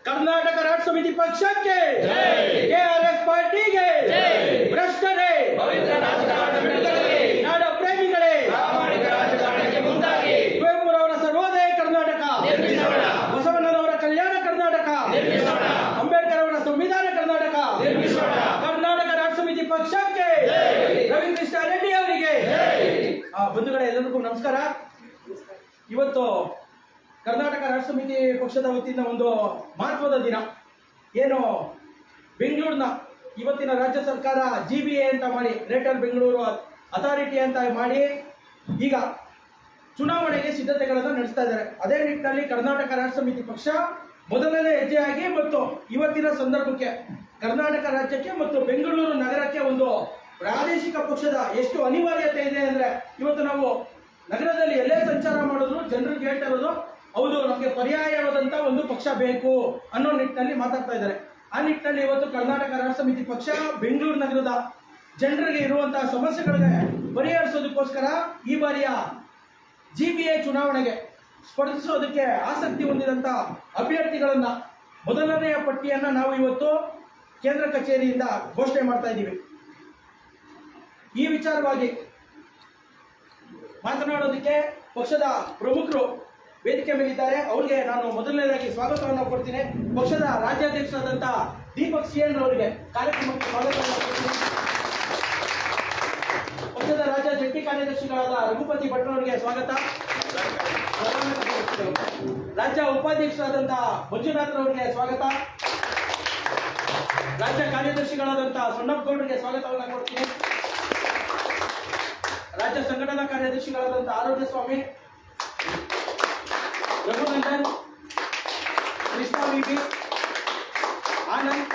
ಕರ್ನಾಟಕ ರಾಷ್ಟ್ರ ಸಮಿತಿ ಪಕ್ಷಕ್ಕೆ ಕೆಆರ್ಎಸ್ ಪಾರ್ಟಿಗೆ ಭ್ರಷ್ಟರೇ ನಾಡ ಪ್ರೇಮಿಗಳೇ ಕುವೆಂಪುರವರ ಸರ್ವೋದಯ ಕರ್ನಾಟಕ, ಬಸವಣ್ಣನವರ ಕಲ್ಯಾಣ ಕರ್ನಾಟಕ, ಅಂಬೇಡ್ಕರ್ ಅವರ ಸಂವಿಧಾನ ಕರ್ನಾಟಕ, ಕರ್ನಾಟಕ ರಾಷ್ಟ್ರ ಸಮಿತಿ ಪಕ್ಷಕ್ಕೆ ರವಿಕೃಷ್ಣ ರೆಡ್ಡಿ ಅವರಿಗೆ. ಬಂಧುಗಳೇ, ಎಲ್ಲರಿಗೂ ನಮಸ್ಕಾರ. ಇವತ್ತು ಕರ್ನಾಟಕ ರಾಷ್ಟ್ರ ಸಮಿತಿ ಪಕ್ಷದ ವತಿಯಿಂದ ಒಂದು ಮಹತ್ವದ ದಿನ. ಏನು, ಬೆಂಗಳೂರಿನ ಇವತ್ತಿನ ರಾಜ್ಯ ಸರ್ಕಾರ GBA ಅಂತ ಮಾಡಿ, ಗ್ರೇಟರ್ ಬೆಂಗಳೂರು ಅಥಾರಿಟಿ ಅಂತ ಮಾಡಿ ಈಗ ಚುನಾವಣೆಗೆ ಸಿದ್ಧತೆಗಳನ್ನು ನಡೆಸ್ತಾ ಇದ್ದಾರೆ. ಅದೇ ನಿಟ್ಟಿನಲ್ಲಿ ಕರ್ನಾಟಕ ರಾಷ್ಟ್ರ ಸಮಿತಿ ಪಕ್ಷ ಮೊದಲನೇ ಹೆಜ್ಜೆಯಾಗಿ ಮತ್ತು ಇವತ್ತಿನ ಸಂದರ್ಭಕ್ಕೆ ಕರ್ನಾಟಕ ರಾಜ್ಯಕ್ಕೆ ಮತ್ತು ಬೆಂಗಳೂರು ನಗರಕ್ಕೆ ಒಂದು ಪ್ರಾದೇಶಿಕ ಪಕ್ಷದ ಎಷ್ಟು ಅನಿವಾರ್ಯತೆ ಇದೆ ಅಂದ್ರೆ, ಇವತ್ತು ನಾವು ನಗರದಲ್ಲಿ ಎಲ್ಲೇ ಸಂಚಾರ ಮಾಡಿದ್ರು ಜನರಿಗೆ ಹೇಳ್ತಾ ಇರೋದು, ಹೌದು ನಮಗೆ ಪರ್ಯಾಯವಾದಂತ ಒಂದು ಪಕ್ಷ ಬೇಕು ಅನ್ನೋ ನಿಟ್ಟಿನಲ್ಲಿ ಮಾತಾಡ್ತಾ ಇದ್ದಾರೆ. ಆ ನಿಟ್ಟಿನಲ್ಲಿ ಇವತ್ತು ಕರ್ನಾಟಕ ರಾಷ್ಟ್ರ ಸಮಿತಿ ಪಕ್ಷ ಬೆಂಗಳೂರು ನಗರದ ಜನರಿಗೆ ಇರುವಂತಹ ಸಮಸ್ಯೆಗಳಿಗೆ ಪರಿಹರಿಸೋದಕ್ಕೋಸ್ಕರ ಈ ಬಾರಿಯ GBA ಚುನಾವಣೆಗೆ ಸ್ಪರ್ಧಿಸೋದಕ್ಕೆ ಆಸಕ್ತಿ ಹೊಂದಿದಂತ ಅಭ್ಯರ್ಥಿಗಳನ್ನ ಮೊದಲನೆಯ ಪಟ್ಟಿಯನ್ನ ನಾವು ಇವತ್ತು ಕೇಂದ್ರ ಕಚೇರಿಯಿಂದ ಘೋಷಣೆ ಮಾಡ್ತಾ ಇದ್ದೀವಿ. ಈ ವಿಚಾರವಾಗಿ ಮಾತನಾಡೋದಕ್ಕೆ ಪಕ್ಷದ ಪ್ರಮುಖರು ವೇದಿಕೆ ಮೇಲಿದ್ದಾರೆ. ಅವರಿಗೆ ನಾನು ಮೊದಲನೇದಾಗಿ ಸ್ವಾಗತವನ್ನು ಕೊಡ್ತೀನಿ. ಪಕ್ಷದ ರಾಜ್ಯಾಧ್ಯಕ್ಷರಾದಂತಹ ದೀಪಕ್ CN ಅವರಿಗೆ ಕಾರ್ಯಕ್ರಮಕ್ಕೆ ಸ್ವಾಗತವನ್ನು ಕೊಡ್ತೀನಿ. ಪಕ್ಷದ ರಾಜ್ಯ ಜಂಟಿ ಕಾರ್ಯದರ್ಶಿಗಳಾದ ರಘುಪತಿ ಭಟ್ರವರಿಗೆ ಸ್ವಾಗತ. ರಾಜ್ಯ ಉಪಾಧ್ಯಕ್ಷರಾದಂತಹ ಮಂಜುನಾಥ್ರವರಿಗೆ ಸ್ವಾಗತ. ರಾಜ್ಯ ಕಾರ್ಯದರ್ಶಿಗಳಾದಂತಹ ಸೊನ್ನಪ್ಪಗೌಡರಿಗೆ ಸ್ವಾಗತವನ್ನು ಕೊಡ್ತೀನಿ. ರಾಜ್ಯ ಸಂಘಟನಾ ಕಾರ್ಯದರ್ಶಿಗಳಾದಂತಹ ಆರೋಗ್ಯ ಸ್ವಾಮಿ, ರಘುನಂದನ್, ಕೃಷ್ಣ ವಿಬಿ, ಆನಂದ್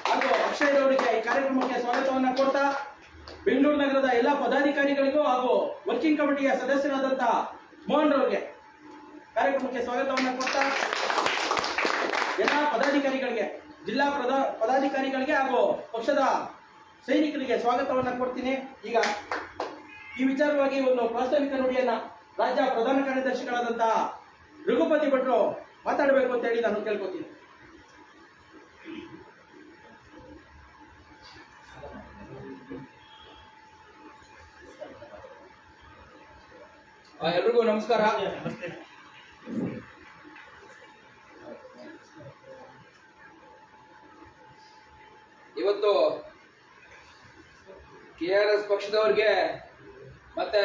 ಹಾಗೂ ಅಕ್ಷಯ್ ಅವರಿಗೆ ಈ ಕಾರ್ಯಕ್ರಮಕ್ಕೆ ಸ್ವಾಗತವನ್ನು ಕೊಡ್ತಾ, ಬೆಂಗಳೂರು ನಗರದ ಎಲ್ಲ ಪದಾಧಿಕಾರಿಗಳಿಗೂ ಹಾಗೂ ವರ್ಕಿಂಗ್ ಕಮಿಟಿಯ ಸದಸ್ಯರಾದಂತಹ ಮೋಹನ್ ಅವರಿಗೆ ಕಾರ್ಯಕ್ರಮಕ್ಕೆ ಸ್ವಾಗತವನ್ನು ಕೊಡ್ತಾ, ಎಲ್ಲ ಪದಾಧಿಕಾರಿಗಳಿಗೆ, ಜಿಲ್ಲಾ ಪದಾಧಿಕಾರಿಗಳಿಗೆ ಹಾಗೂ ಪಕ್ಷದ ಸೈನಿಕರಿಗೆ ಸ್ವಾಗತವನ್ನು ಕೊಡ್ತೀನಿ. ಈಗ ಈ ವಿಚಾರವಾಗಿ ಒಂದು ಪ್ರಾಸ್ತಾವಿಕ ನುಡಿಯನ್ನ ರಾಜ್ಯ ಪ್ರಧಾನ ಕಾರ್ಯದರ್ಶಿಗಳಾದಂತಹ ರಘುಪತಿ ಭಟ್ರು ಮಾತಾಡಬೇಕು ಅಂತ ಹೇಳಿ ನಾನು ಕೇಳ್ಕೊತೀನಿ. ಎಲ್ರಿಗೂ ನಮಸ್ಕಾರ. ಇವತ್ತು KRS ಪಕ್ಷದವ್ರಿಗೆ ಮತ್ತೆ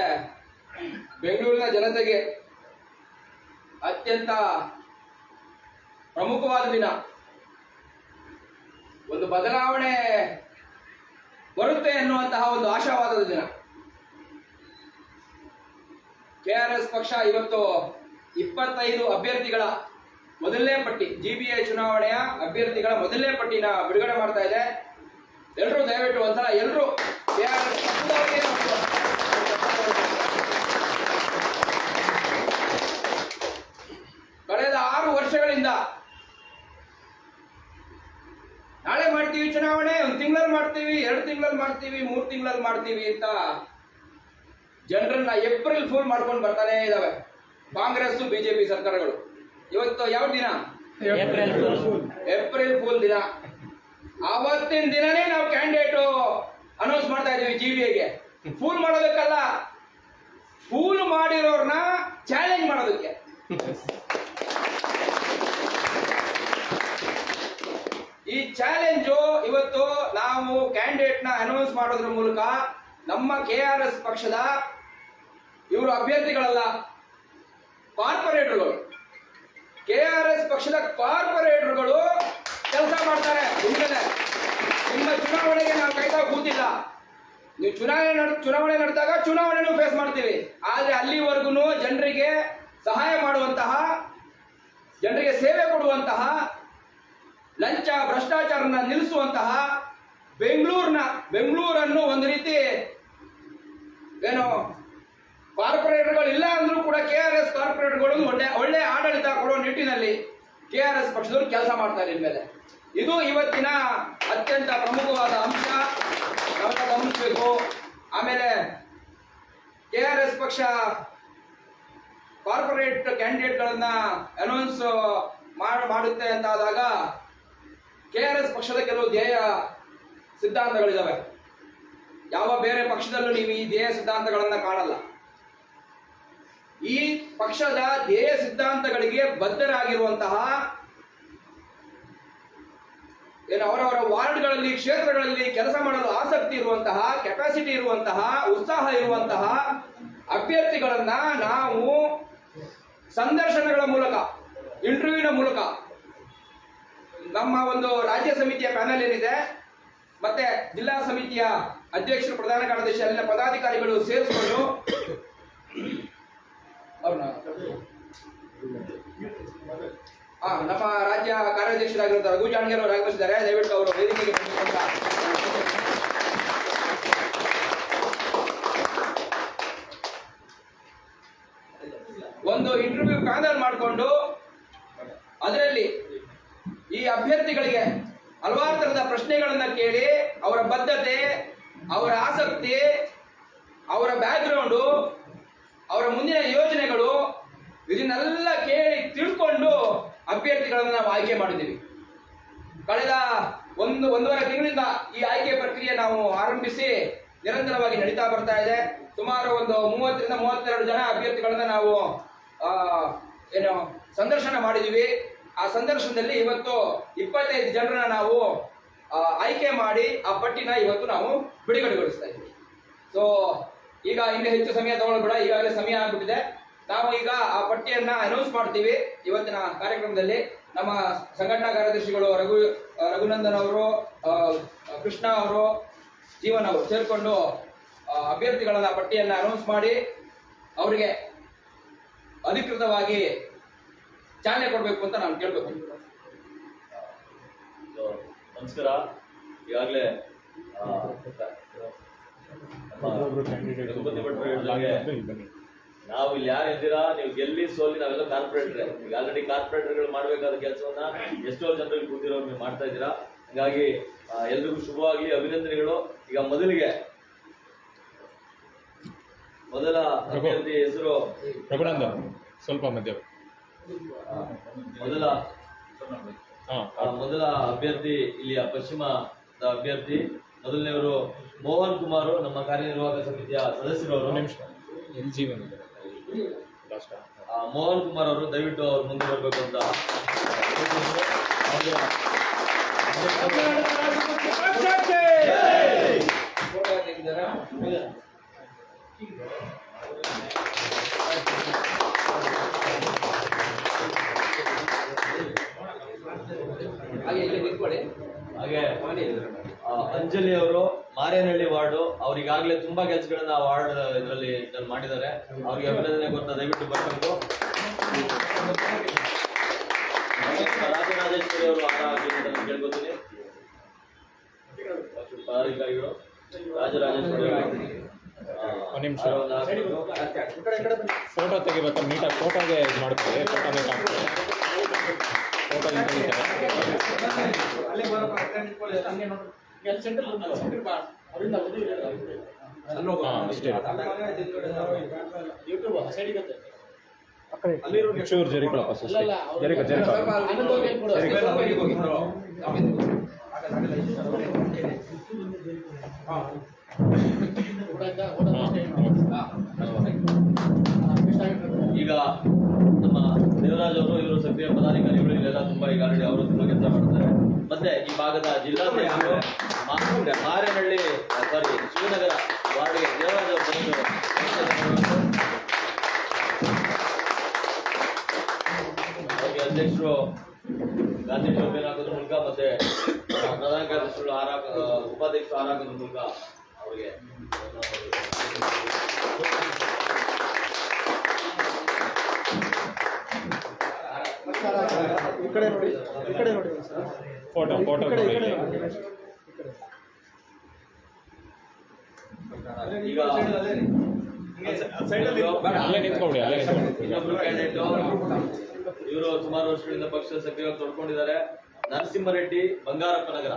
ಬೆಂಗಳೂರಿನ ಜನತೆಗೆ ಅತ್ಯಂತ ಪ್ರಮುಖವಾದ ದಿನ. ಒಂದು ಬದಲಾವಣೆ ಬರುತ್ತೆ ಎನ್ನುವಂತಹ ಒಂದು ಆಶಾವಾದದ ದಿನ. KRS ಪಕ್ಷ ಇವತ್ತು 25 ಅಭ್ಯರ್ಥಿಗಳ ಮೊದಲನೇ ಪಟ್ಟಿ, GBA ಚುನಾವಣೆಯ ಅಭ್ಯರ್ಥಿಗಳ ಮೊದಲನೇ ಪಟ್ಟಿನ ಬಿಡುಗಡೆ ಮಾಡ್ತಾ ಇದೆ. ಎಲ್ಲರೂ ದಯವಿಟ್ಟು ಒಂದ್ಸಲ ಎಲ್ಲರೂ KRS ಪಕ್ಷದವರಿಗೆ ಕಳೆದ 6 ವರ್ಷಗಳಿಂದ ನಾಳೆ ಮಾಡ್ತೀವಿ ಚುನಾವಣೆ, 1 ತಿಂಗಳಲ್ಲಿ ಮಾಡ್ತೀವಿ, 2 ತಿಂಗಳಲ್ಲಿ ಮಾಡ್ತೀವಿ, 3 ತಿಂಗಳಲ್ಲಿ ಮಾಡ್ತೀವಿ ಅಂತ ಜನರನ್ನ ಏಪ್ರಿಲ್ ಫೂಲ್ ಮಾಡ್ಕೊಂಡು ಬರ್ತಾನೆ ಇದಾವೆ ಕಾಂಗ್ರೆಸ್ BJP ಸರ್ಕಾರಗಳು. ಇವತ್ತು ಯಾವ ದಿನ? ಏಪ್ರಿಲ್ ಫೂಲ್ ದಿನ. ಆವತ್ತಿನ ದಿನನೇ ನಾವು ಕ್ಯಾಂಡಿಡೇಟ್ ಅನೌನ್ಸ್ ಮಾಡ್ತಾ ಇದೀವಿ GBAಗೆ. ಫೂಲ್ ಮಾಡೋದಕ್ಕಲ್ಲ, ಫೂಲ್ ಮಾಡಿರೋರ್ನ ಚಾಲೆಂಜ್ ಮಾಡೋದಕ್ಕೆ. ಈ ಚಾಲೆಂಜು ಇವತ್ತು ನಾವು ಕ್ಯಾಂಡಿಡೇಟ್ ನ ಅನೌನ್ಸ್ ಮಾಡೋದ್ರ ಮೂಲಕ ನಮ್ಮ KRS ಪಕ್ಷದ ಇವರು ಅಭ್ಯರ್ಥಿಗಳಲ್ಲ, ಕಾರ್ಪೊರೇಟರ್ಗಳು, KRS ಪಕ್ಷದ ಕಾರ್ಪೊರೇಟರ್ಗಳು ಕೆಲಸ ಮಾಡ್ತಾರೆ. ನಿಮ್ಮ ಚುನಾವಣೆಗೆ ನಾವು ಕಾಯ್ತಾ ಕೂತಿಲ್ಲ. ನೀವು ಚುನಾವಣೆ ನಡೆದಾಗ ಚುನಾವಣೆನೂ ಫೇಸ್ ಮಾಡ್ತೀವಿ. ಆದ್ರೆ ಅಲ್ಲಿವರೆಗೂ ಜನರಿಗೆ ಸಹಾಯ ಮಾಡುವಂತಹ, ಜನರಿಗೆ ಸೇವೆ ಕೊಡುವಂತಹ, ಲಂಚ ಭ್ರಷ್ಟಾಚಾರನ ನಿಲ್ಲಿಸುವಂತಹ ಬೆಂಗಳೂರನ್ನು ಒಂದು ರೀತಿ ಏನು ಕಾರ್ಪೊರೇಟರ್ಗಳು ಇಲ್ಲ ಅಂದ್ರೂ ಕೂಡ KRS ಕಾರ್ಪೊರೇಟರ್ಗಳು ಒಳ್ಳೆ ಆಡಳಿತ ಕೊಡುವ ನಿಟ್ಟಿನಲ್ಲಿ KRS ಪಕ್ಷದವರು ಕೆಲಸ ಮಾಡ್ತಾರೆ ಇನ್ಮೇಲೆ. ಇದು ಇವತ್ತಿನ ಅತ್ಯಂತ ಪ್ರಮುಖವಾದ ಅಂಶ, ನಾವು ಗಮನಿಸಬೇಕು. ಆಮೇಲೆ KRS ಪಕ್ಷ ಕಾರ್ಪೊರೇಟ್ ಕ್ಯಾಂಡಿಡೇಟ್ಗಳನ್ನ ಅನೌನ್ಸ್ ಮಾಡುತ್ತೆ ಅಂತ ಆದಾಗ KRS ಪಕ್ಷದ ಕೆಲವು ಧ್ಯೇಯ ಸಿದ್ಧಾಂತಗಳಿದಾವೆ. ಯಾವ ಬೇರೆ ಪಕ್ಷದಲ್ಲೂ ನೀವು ಈ ಧ್ಯೇಯ ಸಿದ್ಧಾಂತಗಳನ್ನ ಕಾಣಲ್ಲ. ಈ ಪಕ್ಷದ ಧ್ಯೇಯ ಸಿದ್ಧಾಂತಗಳಿಗೆ ಬದ್ಧರಾಗಿರುವಂತಹ ಅವರವರ ವಾರ್ಡ್ಗಳಲ್ಲಿ, ಕ್ಷೇತ್ರಗಳಲ್ಲಿ ಕೆಲಸ ಮಾಡಲು ಆಸಕ್ತಿ ಇರುವಂತಹ, ಕೆಪಾಸಿಟಿ ಇರುವಂತಹ, ಉತ್ಸಾಹ ಇರುವಂತಹ ಅಭ್ಯರ್ಥಿಗಳನ್ನ ನಾವು ಸಂದರ್ಶನಗಳ ಮೂಲಕ, ಇಂಟರ್ವ್ಯೂನ ಮೂಲಕ, ನಮ್ಮ ಒಂದು ರಾಜ್ಯ ಸಮಿತಿಯ ಪ್ಯಾನೆಲ್ ಏನಿದೆ ಮತ್ತೆ ಜಿಲ್ಲಾ ಸಮಿತಿಯ ಅಧ್ಯಕ್ಷರು, ಪ್ರಧಾನ ಕಾರ್ಯದರ್ಶಿ, ಅಲ್ಲಿನ ಪದಾಧಿಕಾರಿಗಳು ಸೇರಿಸಿಕೊಂಡು ನಮ್ಮ ರಾಜ್ಯ ಕಾರ್ಯದರ್ಶಿಯಾಗಿರುವಂತಹ ರಘು ಜಾಣಗೆರೆ ಅವರು ಆಗಮಿಸಿದ್ದಾರೆ. ದಯವಿಟ್ಟು ಅವರು ವೇದಿಕೆಗೆ ಒಂದು ಇಂಟರ್ವ್ಯೂ ಪ್ಯಾನಲ್ ಮಾಡಿಕೊಂಡು ಅದರಲ್ಲಿ ಈ ಅಭ್ಯರ್ಥಿಗಳಿಗೆ ಹಲವಾರು ತರದ ಪ್ರಶ್ನೆಗಳನ್ನ ಕೇಳಿ ಅವರ ಬದ್ಧತೆ, ಅವರ ಆಸಕ್ತಿ, ಅವರ ಬ್ಯಾಕ್ಗ್ರೌಂಡು, ಅವರ ಮುಂದಿನ ಯೋಜನೆಗಳು ಇದನ್ನೆಲ್ಲ ಕೇಳಿ ತಿಳ್ಕೊಂಡು ಅಭ್ಯರ್ಥಿಗಳನ್ನು ನಾವು ಆಯ್ಕೆ ಮಾಡಿದ್ದೀವಿ. ಕಳೆದ ಒಂದೂವರೆ ತಿಂಗಳಿಂದ ಈ ಆಯ್ಕೆ ಪ್ರಕ್ರಿಯೆ ನಾವು ಆರಂಭಿಸಿ ನಿರಂತರವಾಗಿ ನಡೀತಾ ಬರ್ತಾ ಇದೆ. ಸುಮಾರು ಒಂದು 30 ರಿಂದ 32 ಜನ ಅಭ್ಯರ್ಥಿಗಳನ್ನ ನಾವು ಸಂದರ್ಶನ ಮಾಡಿದ್ದೀವಿ. ಆ ಸಂದರ್ಶನದಲ್ಲಿ ಇವತ್ತು 25 ಜನರನ್ನ ನಾವು ಆಯ್ಕೆ ಮಾಡಿ ಆ ಪಟ್ಟಿನ ಇವತ್ತು ನಾವು ಬಿಡುಗಡೆಗೊಳಿಸ್ತಾ ಇದ್ದೀವಿ. ಸೊ ಈಗ ಇನ್ನೂ ಹೆಚ್ಚು ಸಮಯ ತಗೊಳ್ಬೇಡ, ಈಗಾಗಲೇ ಸಮಯ ಆಗ್ಬಿಟ್ಟಿದೆ. ನಾವು ಈಗ ಆ ಪಟ್ಟಿಯನ್ನ ಅನೌನ್ಸ್ ಮಾಡ್ತೀವಿ ಇವತ್ತಿನ ಕಾರ್ಯಕ್ರಮದಲ್ಲಿ. ನಮ್ಮ ಸಂಘಟನಾ ಕಾರ್ಯದರ್ಶಿಗಳು ರಘುನಂದನ್ ಅವರು, ಕೃಷ್ಣ ಅವರು, ಜೀವನ್ ಅವರು ಸೇರ್ಕೊಂಡು ಅಭ್ಯರ್ಥಿಗಳನ್ನ ಪಟ್ಟಿಯನ್ನ ಅನೌನ್ಸ್ ಮಾಡಿ ಅವರಿಗೆ ಅಧಿಕೃತವಾಗಿ ಚಾಲನೆ ಕೊಡಬೇಕು ಅಂತ ನಾನು ಕೇಳಬೇಕು. ನಮಸ್ಕಾರ. ಈಗಾಗಲೇ ರಘುಪತಿ ಭಟ್ರು ಹೇಳಿದಾಗೆ ನಾವು ಇಲ್ಲಿ ಯಾರು ಇದ್ದೀರಾ, ನೀವು ಗೆಲ್ಲಿ ಸೋಲಿ ನಾವೆಲ್ಲ ಕಾರ್ಪೊರೇಟ್ರೆ. ಈಗ ಆಲ್ರೆಡಿ ಕಾರ್ಪೊರೇಟರ್ಗಳು ಮಾಡಬೇಕಾದ ಕೆಲಸವನ್ನ ಎಷ್ಟೋ ಜನರಿಗೆ ಕೂತಿರೋರು ನೀವು ಮಾಡ್ತಾ ಇದ್ದೀರಾ. ಹಾಗಾಗಿ ಎಲ್ರಿಗೂ ಶುಭವಾಗ್ಲಿ, ಅಭಿನಂದನೆಗಳು. ಈಗ ಮೊದಲ ಅಭ್ಯರ್ಥಿ ಹೆಸರು ರಘುನಂದನ್. ಸ್ವಲ್ಪ ಮಧ್ಯ ಮೊದಲ ಅಭ್ಯರ್ಥಿ ಇಲ್ಲಿಯ ಪಶ್ಚಿಮದ ಅಭ್ಯರ್ಥಿ ಮೊದಲನೆಯವರು ಮೋಹನ್ ಕುಮಾರ್, ನಮ್ಮ ಕಾರ್ಯನಿರ್ವಾಹಕ ಸಮಿತಿಯ ಸದಸ್ಯರವರು. ಮೋಹನ್ ಕುಮಾರ್ ಅವರು ದಯವಿಟ್ಟು ಅವ್ರು ಮುಂದೆ ಬರಬೇಕು ಅಂತ. ಹಾಗೆ ಅಂಜಲಿ ಅವರು ಮಾರೇನಹಳ್ಳಿ ವಾರ್ಡು, ಅವ್ರಿಗಾಗಲೇ ತುಂಬಾ ಕೆಲಸಗಳನ್ನ ವಾರ್ಡ್ ಇದರಲ್ಲಿ ಮಾಡಿದ್ದಾರೆ. ಅವ್ರಿಗೆ ಅಭಿನಂದನೆ ಕೊಡ್ತಾ ದಯವಿಟ್ಟು ಬರಬೇಕು. ರಾಜರಾಜೇಶ್ವರಿ ಅವರು ಕೇಳ್ಕೊತೀನಿ. ಪದಾಧಿಕಾರಿಗಳು ರಾಜರಾಜೇಶ್ವರಿ ಫೋಟೋ ತೆಗಿಬೇಕು, ನೀಟಾಗಿ ಫೋಟೋಗೆ ಇದು ಮಾಡ್ತೀವಿ. ಫೋಟೋ ಚೂರು ಜರಿಕೋ ಈಗ ನಮ್ಮ ದೇವರಾಜ್ ಅವರು, ಇವರು ಸಕ್ರಿಯ ಪದಾಧಿಕಾರಿಗಳು, ಇಲ್ಲೆಲ್ಲ ತುಂಬಾ ಈಗ ಆಲ್ರೆಡಿ ಅವರು ತುಂಬಾ ಕೆಲಸ ಮಾಡ್ತಾರೆ. ಮತ್ತೆ ಈ ಭಾಗದ ಜಿಲ್ಲಾಧ್ಯಕ್ಷರು ಮಾರೇನಹಳ್ಳಿ ಶಿವನಗರ ವಾರ್ಡ್ಗೆ ದೇವರಾಜ್ ಅವರು ಬಂದು ಅವ್ರಿಗೆ ಅಧ್ಯಕ್ಷರು ಗಾಂಧಿ ಟೋಪಿ ಹಾಕೋದ್ರ ಮೂಲಕ ಮತ್ತೆ ಪ್ರಧಾನ ಕಾರ್ಯದರ್ಶಿಗಳು ಉಪಾಧ್ಯಕ್ಷರು ಹಾಕೋದ್ರ ಮೂಲಕ ಅವರಿಗೆ ಫೋಟೋ ಈಗ ಇನ್ನೊಬ್ರು ಕ್ಯಾಂಡಿಡೇಟ್ ಇವರು ಸುಮಾರು ವರ್ಷಗಳಿಂದ ಪಕ್ಷದ ಸಕ್ರಿಯವಾಗಿ ತೊಡ್ಕೊಂಡಿದ್ದಾರೆ. ನರಸಿಂಹರೆಡ್ಡಿ, ಬಂಗಾರಪ್ಪ ನಗರ.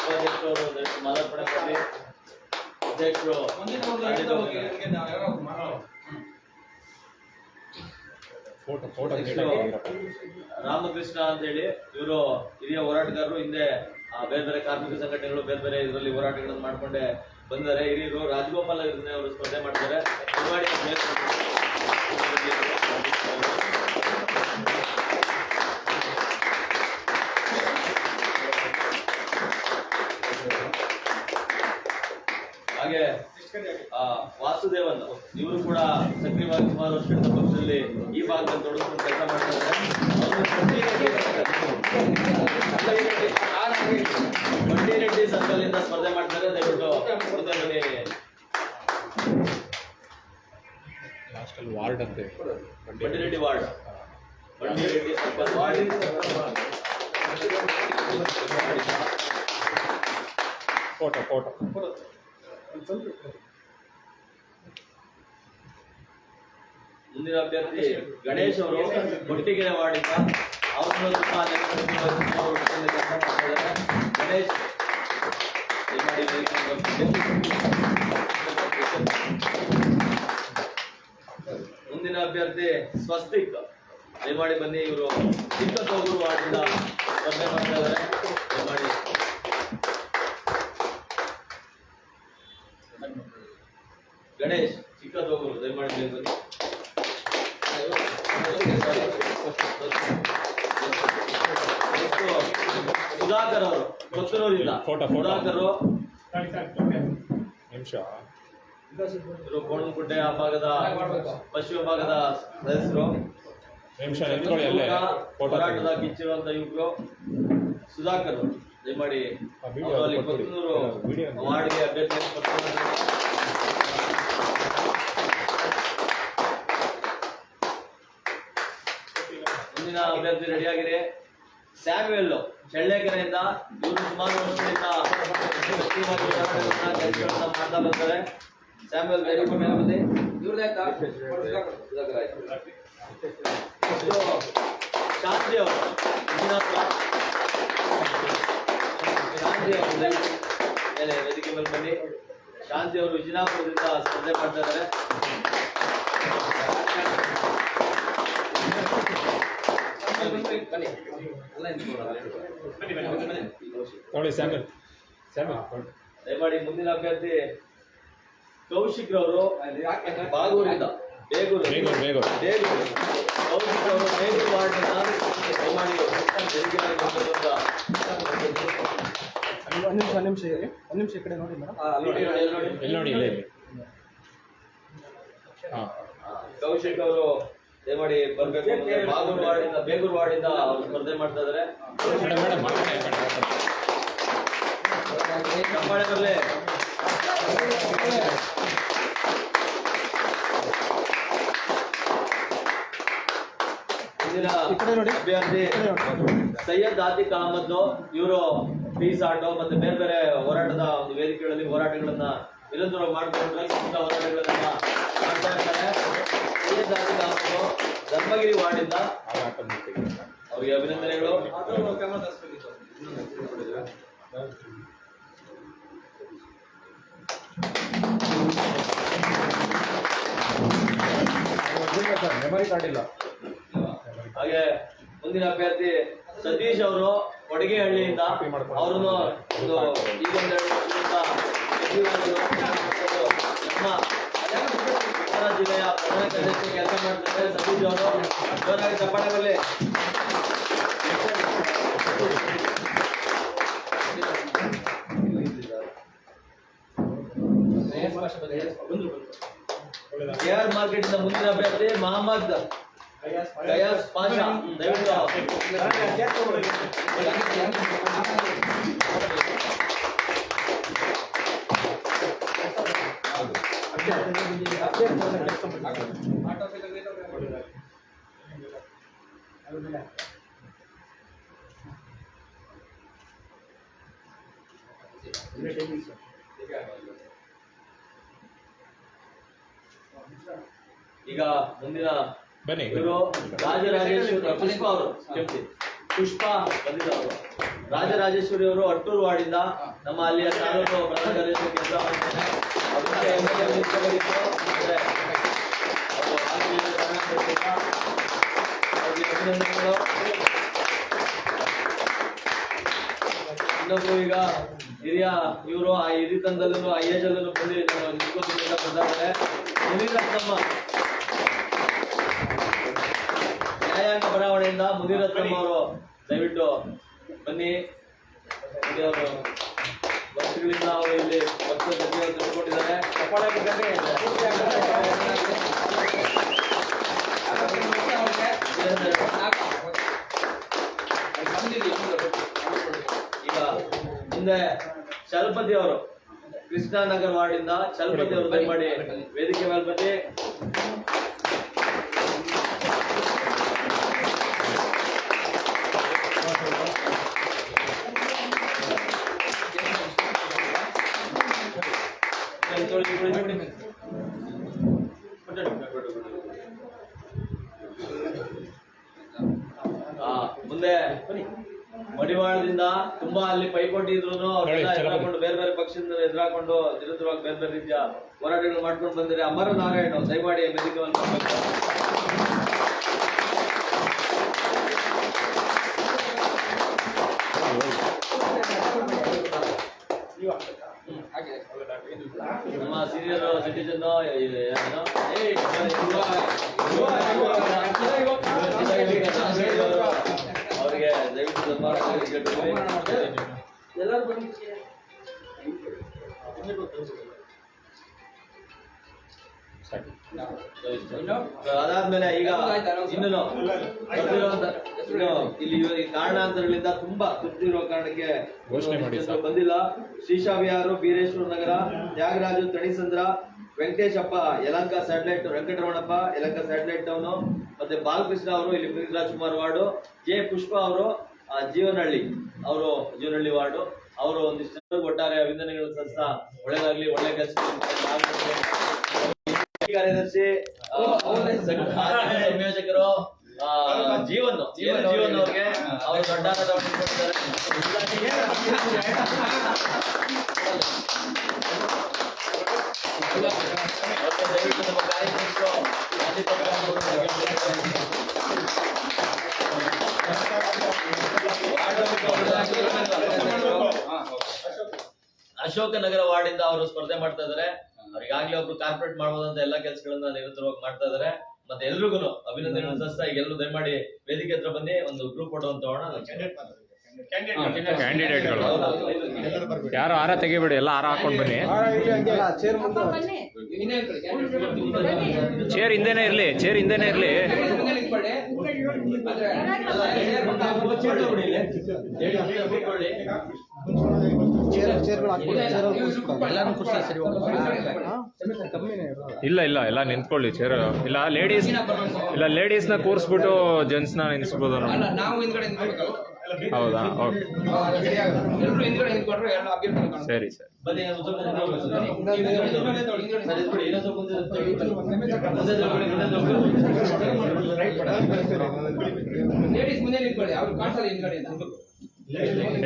ಉಪಾಧ್ಯಕ್ಷರು ಮಾಲಾರ್ಪಣೆ ಮಾಡಿ ಅಧ್ಯಕ್ಷರು ಫೋಟೋ ನೀಟಾಗಿ ರಾಮಕೃಷ್ಣ ಅಂತ ಹೇಳಿ ಇವರು ಹಿರಿಯ ಹೋರಾಟಗಾರರು. ಹಿಂದೆ ಬೇರೆ ಬೇರೆ ಕಾರ್ಮಿಕ ಸಂಘಟನೆಗಳು ಬೇರೆ ಬೇರೆ ಇದರಲ್ಲಿ ಹೋರಾಟಗಳನ್ನು ಮಾಡ್ಕೊಂಡೆ ಬಂದರೆ ಹಿರಿಯರು. ರಾಜಗೋಪಾಲ್ ಅವರು ಸ್ಪರ್ಧೆ ಮಾಡ್ತಾರೆ. ಹಾಗೆ ವಾಸುದೇವನ್ ಇವರು ಕೂಡ ಸಕ್ರಿಯವಾಗಿ ಸುಮಾರು ವರ್ಷಗಳಿಂದ ಪಕ್ಷದಲ್ಲಿ ಈ ಭಾಗದಲ್ಲಿ ತೊಡಗಿಕೊಂಡು ಕೆಲಸ ಮಾಡ್ತಾರೆ. ಬಂಡಿ ರೆಡ್ಡಿ ಸರ್ಕಲ್ ಇಂದ ಸ್ಪರ್ಧೆ ಮಾಡ್ತಾರೆ. ದಯವಿಟ್ಟು ಮುಂದೆ ಬನ್ನಿ. ಲಾಸ್ಟ್ ಅಲ್ಲಿ ವಾರ್ಡ್ ಅಂತೆ ಬಂಡಿ ರೆಡ್ಡಿ ವಾರ್ಡ್, ಬಂಡಿ ರೆಡ್ಡಿ ಸರ್ಕಲ್ ವಾರ್ಡ್. ಫೋಟೋ ಮುಂದಿನ ಅಭ್ಯರ್ಥಿ ಗಣೇಶ್ ಅವರು ಕೊಟ್ಟಿಗೆರೆ ವಾರ್ಡಿಂದ. ಅವ್ರನ್ನ ಗಣೇಶ್ ಮುಂದಿನ ಅಭ್ಯರ್ಥಿ ಸ್ವಸ್ತಿಕ್, ದಯಮಾಡಿ ಬನ್ನಿ. ಇವರು ಚಿಕ್ಕತೋಗೂರು ವಾರ್ಡಿಂದ ಸ್ಪರ್ಧೆ ಮಾಡ್ತಾ ಇದ್ದಾರೆ. ದಯಮಾಡಿ ಗಣೇಶ್ ಚಿಕ್ಕತೋಗೂರು, ದಯಮಾಡಿ ಬನ್ನಿ. ಸುಧಾಕರ್ ಅವರು ಕೊತ್ತನೂರಿಂದ. ಸುಧಾಕರ್ ನಿಮಿಷ ಇವರು ಕೋಣನಕುಂಟೆ ಆ ಭಾಗದ ಪಶ್ಚಿಮ ಭಾಗದ ಸದಸ್ಯರು. ನಿಮಿಷ ನಿಂತ್ಕೊಳ್ಳಿ ಅಲ್ಲೇ ಹೋರಾಟದ ಕಿಚ್ಚಿರುವಂತ ಯುವಕರು ಸುಧಾಕರ್. ದಯಮಾಡಿ ಅವರು ಅಲ್ಲಿ ಕೊತ್ತನೂರು ವಾರ್ಡ್ಗೆ ಅಭ್ಯರ್ಥಿ. ಮುಂದಿನ ಅಭ್ಯರ್ಥಿ ರೆಡಿಯಾಗಿದೆ. ಸ್ಯಾಮ್ಯುಯಲ್ ಚಳ್ಳಕೆರೆಯಿಂದ. ಇವರು ಸುಮಾರು ವರ್ಷಗಳಿಂದ ಕೆಲಸಗಳನ್ನ ಮಾಡ್ತಾ ಬರ್ತಾರೆ. ಸ್ಯಾಮ್ಯುಯಲ್ ದಯವಿಟ್ಟು ಮೇಲೆ ಬಂದಿ. ಶಾಂತಿ ಅವರು ವಿಜಯಪುರ. ಶಾಂತಿ ಅವರು ಮೇಲೆ ವೇದಿಕೆ ಮೇಲೆ ಬನ್ನಿ. ಶಾಂತಿ ಅವರು ವಿಜಯಪುರದಿಂದ ಸ್ಪರ್ಧೆ ಮಾಡ್ತಾ ಇದ್ದಾರೆ. ನೋಡಿ ಸ್ಯಾಮ್ಯುಯಲ್ ದಯಮಾಡಿ ಮುಂದಿನ ಅಭ್ಯರ್ಥಿ ಕೌಶಿಕ್ ರವರು ಬಾಗೂರಿಂದ. ಬೇಗೂರು ಕೌಶಿಕ್ ಅವರು ಬೇಗೂರು ವಾರ್ಡ್ನಿಂದ. ದಯಮಾಡಿ ಒಂದ್ ನಿಮಿಷ ಈ ಕಡೆ ನೋಡಿ ಮೇಡಮ್. ನೋಡಿ ಇಲ್ಲಿ ಕೌಶಿಕ್ ಅವರು ದಯಮಾಡಿ ಬರ್ಬೇಕು. ಬಾಗೂರು ವಾರ್ಡಿಂದ, ಬೇಗೂರು ವಾರ್ಡಿಂದ ಅವರು ಸ್ಪರ್ಧೆ ಮಾಡ್ತಾ ಇದ್ದಾರೆ. ಚಪ್ಪಾಳೆ ಬರಲಿ. ಮುಂದಿನ ಅಭ್ಯರ್ಥಿ ಸೈಯದ್ ಆತಿಕ್ ಅಹಮದ್. ಇವರು ಪೀಸ್ ಆಟೋ ಮತ್ತೆ ಬೇರೆ ಬೇರೆ ಹೋರಾಟದ ಒಂದು ವೇದಿಕೆಗಳಲ್ಲಿ ಹೋರಾಟಗಳನ್ನ ನಿರಂತರವಾಗಿ ಮಾಡ್ಕೊಂಡು ಹೋರಾಟಗಳನ್ನ ಮಾಡ್ತಾ ಇದ್ದಾರೆ. ಸೈಯದ್ ಆತಿಕ್ ಅಹಮದ್ ಧರ್ಮಗಿರಿ ವಾರ್ಡಿಂದ. ಅವರಿಗೆ ಅಭಿನಂದನೆಗಳು. ಮೆಮರಿ ಕಾರ್ಡ್ ಇಲ್ಲ. ಹಾಗೆ ಮುಂದಿನ ಅಭ್ಯರ್ಥಿ ಸತೀಶ್ ಅವರು ಕೊಡಗೇಹಳ್ಳಿಯಿಂದ. ಅವ್ರನ್ನು ಈಗೊಂದೆರಡು ನಮ್ಮ ಉತ್ತರ ಜಿಲ್ಲೆಯ ಪ್ರಧಾನ ಕಾರ್ಯದರ್ಶಿ ಕೆಲಸ ಮಾಡ್ತಾರೆ. ಸತೀಶ್ ಅವರು ಜೋರಾಗಿ ಚಪ್ಪಾಳೆ ಬರಲಿ. ಕೆಆರ್ ಮಾರ್ಕೆಟ್ ಇಂದ ಮುಂದಿನ ಅಭ್ಯರ್ಥಿ ಮೊಹಮ್ಮದ್ ಗಯಾಸ್ ಪಾಷಾ. ದಯವಿಟ್ಟು ಈಗ ಮುಂದಿನ ಬನ್ನಿ. ಇವರು ರಾಜರಾಜೇಶ್ವರಿ ಪುಷ್ಪ ಅವರು ಪುಷ್ಪ ಬಂದಿದ್ದವರು. ರಾಜರಾಜೇಶ್ವರಿ ಅವರು ಅಟ್ಟೂರು ವಾರ್ಡಿಂದ. ನಮ್ಮ ಅಲ್ಲಿಯ ತಾಲೂಕು ಪ್ರಧಾನ ಕಾರ್ಯದರ್ಶಿ ಕೆಲಸ ಮಾಡ್ತಾರೆ. ಅವರು ಅಭಿನಂದನೆಗಳು. ಇನ್ನೊಬ್ರು ಈಗ ಹಿರಿಯ ಇವರು ಆ ಹಿರಿತನದಲ್ಲೂ ಆ ಏಜಲ್ಲೂ ಬಂದು ನಿಂತ್ಕೋತಿಲ್ಲ ಬಂದಾರೆ. ಮುನಿರತ್ನಮ್ಮ ನ್ಯಾಯಾಂಗ ಬಡಾವಣೆಯಿಂದ ಮುನಿರತ್ನಮ್ಮ ಅವರು ದಯವಿಟ್ಟು ಬನ್ನಿ. ಅವರು ವರ್ಷಗಳಿಂದ ಅವರು ಇಲ್ಲಿ ತಿಳ್ಕೊಂಡಿದ್ದಾರೆ. ಈಗ ಮುಂದೆ ಚಲಪತಿ ಅವರು ಕೃಷ್ಣನಗರ ವಾರ್ಡಿಂದ ಚಲಪತಿ ಅವರು ದಯಮಾಡಿ ವೇದಿಕೆ ಮೇಲೆ ಬನ್ನಿ. ಮುಂದೆ ಮಡಿವಾಳದಿಂದ ತುಂಬಾ ಅಲ್ಲಿ ಪೈಪೋಟಿ ಇದ್ರು ಅವ್ರೆಲ್ಲ ಎದುರಾಕೊಂಡು ಬೇರೆ ಬೇರೆ ಪಕ್ಷದಿಂದ ಎದುರಾಕೊಂಡು ನಿರಂತರವಾಗಿ ಬೇರೆ ಬೇರೆ ರೀತಿಯ ಹೋರಾಟಗಳು ಮಾಡ್ಕೊಂಡು ಬಂದಿದ್ದಾರೆ. ಅಮರ ನಾರಾಯಣ ದಯಮಾಡಿ ವೇದಿಕೆ ನಮ್ಮ ಸೀನಿಯರ್ ಸಿಟಿಜನ್ ಅವರಿಗೆ ದಯವಿಟ್ಟು ಎಲ್ಲರೂ ಬನ್ನಿ. ಅದಾದ್ಮೇಲೆ ಈಗ ಇನ್ನು ಇಲ್ಲಿ ಕಾರಣಾಂತರಗಳಿಂದ ತುಂಬಾ ತುರ್ತಿರುವ ಕಾರಣಕ್ಕೆ ಬಂದಿಲ್ಲ. ಶ್ರೀಶಾವಿಯಾರು, Beereshwara Nagara, Thyagaraju, Thanisandra, Venkateshappa Yelahanka satellite, Venkataramanappa Yelahanka satellite town, ಮತ್ತೆ ಬಾಲಕೃಷ್ಣ ಅವರು ಇಲ್ಲಿ ಪುನೀತ್ ರಾಜ್ಕುಮಾರ್ ವಾರ್ಡು, ಜೆ ಪುಷ್ಪ ಅವರು ಜೀವನಹಳ್ಳಿ ಅವರು ಜೀವನಹಳ್ಳಿ ವಾರ್ಡು. ಅವರು ಒಂದಿಷ್ಟು ಒಟ್ಟಾರೆ ಅಭಿನಂದನೆಗಳು ಸಲ್ಲಿಸ್ತಾ ಒಳ್ಳೆದಾಗ್ಲಿ, ಒಳ್ಳೆ ಕೆಲಸ. ಕಾರ್ಯದರ್ಶಿ ಸಂಯೋಜಕರು ಜೀವನ್ ಅವ್ರಿಗೆ ಅವರು ದೊಡ್ಡ ದಯವಿಟ್ಟು ನಮ್ಮ ಕಾರ್ಯದರ್ಶಿಗಳು ಅಶೋಕನಗರ ವಾರ್ಡಿಂದ ಅವರು ಸ್ಪರ್ಧೆ ಮಾಡ್ತಾ ಇದ್ದಾರೆ. ಅವ್ರಿಗಾಗ್ಲೇ ಒಬ್ರು ಕಾರ್ಪೊರೇಟ್ ಮಾಡ್ಬೋದಂತ ಎಲ್ಲಾ ಕೆಲಸಗಳನ್ನ ನಿರಂತರವಾಗಿ ಮಾಡ್ತಾ ಇದಾರೆ. ಮತ್ತೆ ಎಲ್ರಿಗೂ ಅಭಿನಂದನೆಗಳು ಸಲ್ಲಿಸ್ತಾ ಈಗ ಎಲ್ಲರೂ ದಯಮಾಡಿ ವೇದಿಕೆ ಹತ್ರ ಬನ್ನಿ, ಒಂದು ಗ್ರೂಪ್ ಫೋಟೋ ಅಂತ ತಗೋಣ. ಕ್ಯಾಂಡಿಡೇಟ್ಗಳು ಯಾರು ಆರ ತೆಗಿಬೇಡಿ, ಎಲ್ಲ ಆರ ಹಾಕೊಂಡು ಬನ್ನಿ. ಚೇರ್ ಹಿಂದೆನೆ ಇರ್ಲಿ, ಚೇರ್ ಹಿಂದೆನೆ ಇರ್ಲಿ. ಇಲ್ಲ ಇಲ್ಲ ಎಲ್ಲ ನಿಂತ್ಕೊಳ್ಳಿ ಚೇರ್. ಇಲ್ಲ ಲೇಡೀಸ್ನ ಕೂರಿಸ್ಬಿಟ್ಟು ಜೆಂಟ್ಸ್ನ ನಿಲ್ಸ್ಬೋದು. ಹೌದಾ, ಓಕೆ, ಸರಿ ಸರಿ.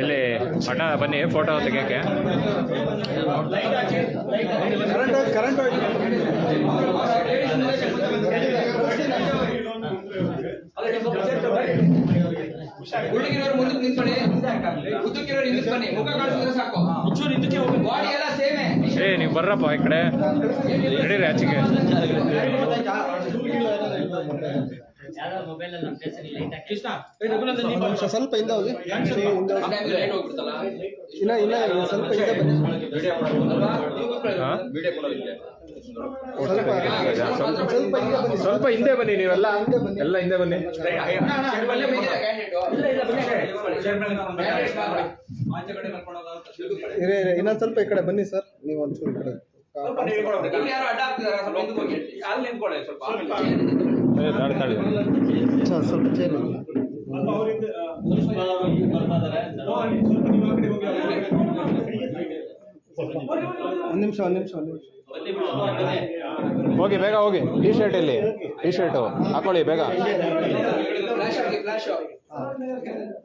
ಇಲ್ಲಿ ಅಣ್ಣ ಬನ್ನಿ ಫೋಟೋ ತೆಗಿಯಕ್ಕೆ. ಹುಡುಗಿರೋರು ಮುಂದಕ್ಕೆ ನಿಂತ್ಕೊಳ್ಳಿ, ಉದ್ದಕ್ಕಿರೋರು ಹಿಂದಕ್ಕೆ ಬನ್ನಿ, ಮುಖ ಕಾಣಿಸಿದ್ರೆ ಸಾಕು. ಬಾಡಿ ಎಲ್ಲ ಸೇಮೆ. ನೀವು ಬರ್ರಪ್ಪ ಈ ಕಡೆ ನಡೀರಿ ಆಚೆಗೆ. ಸ್ವಲ್ಪ ಹಿಂದೆ ಹೋಗಿ, ಇಲ್ಲ ಸ್ವಲ್ಪ ಹಿಂದೆ ಬನ್ನಿ. ಸ್ವಲ್ಪ ಹಿಂದೆ ಬನ್ನಿ, ನೀವೆಲ್ಲ ಎಲ್ಲ ಹಿಂದೆ ಬನ್ನಿ. ಇನ್ನೊಂದು ಸ್ವಲ್ಪ ಈ ಕಡೆ ಬನ್ನಿ ಸರ್, ನೀವು ಒಂಚೂರು ಈ ಕಡೆ. ಯಾರು ಅಡ್ಡ ಆಗ್ತಿದಾರ? ಸ್ವಲ್ಪ ಹಿಂದಕ್ಕೆ ಹೋಗಿ, ಅಲ್ಲಿ ನಿಂತ್ಕೊಳ್ಳಿ ಸ್ವಲ್ಪ. ಸ್ವಲ್ಪ ಚೇರ್ ಒಂದು ನಿಮಿಷ ಹೋಗಿ ಬೇಗ ಹೋಗಿ. ಟಿ ಶರ್ಟ್ ಇಲ್ಲಿ, ಟಿ ಶರ್ಟ್ ಹಾಕೊಳ್ಳಿ ಬೇಗ.